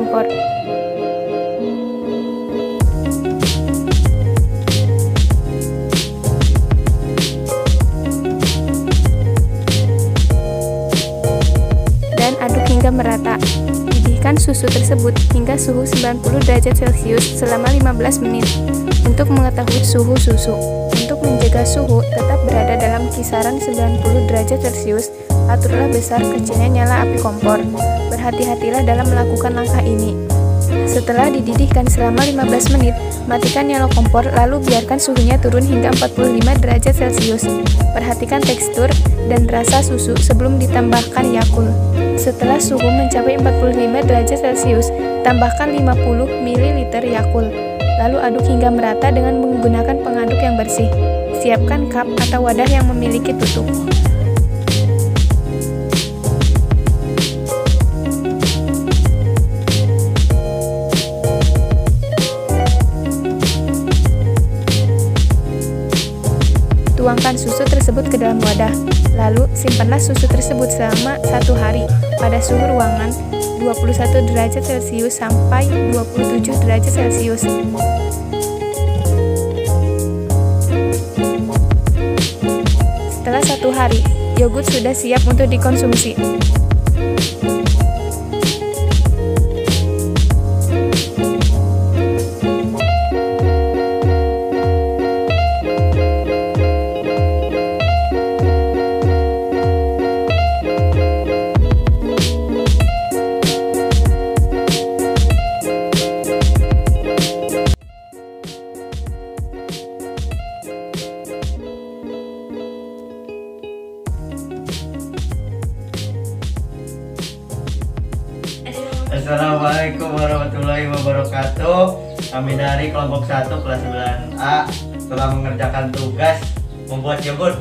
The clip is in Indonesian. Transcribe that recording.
kompor. Dan aduk hingga merata. Didihkan susu tersebut hingga suhu 90 derajat Celcius selama 15 menit. Untuk mengetahui suhu susu, untuk menjaga suhu tetap berada dalam kisaran 90 derajat Celcius, aturlah besar kecilnya nyala api kompor. Berhati-hatilah dalam melakukan langkah ini. Setelah dididihkan selama 15 menit, matikan nyala kompor lalu biarkan suhunya turun hingga 45 derajat Celcius. Perhatikan tekstur dan rasa susu sebelum ditambahkan Yakult. Setelah suhu mencapai 45 derajat Celcius, tambahkan 50 ml Yakult. Lalu aduk hingga merata dengan menggunakan pengaduk yang bersih. Siapkan cup atau wadah yang memiliki tutup. Tuangkan susu tersebut ke dalam wadah, lalu simpanlah susu tersebut selama 1 hari pada suhu ruangan 21 derajat Celcius sampai 27 derajat Celcius. Setelah 1 hari, yogurt sudah siap untuk dikonsumsi. Assalamualaikum warahmatullahi wabarakatuh. Kami dari kelompok 1 kelas 9A telah mengerjakan tugas membuat yogurt.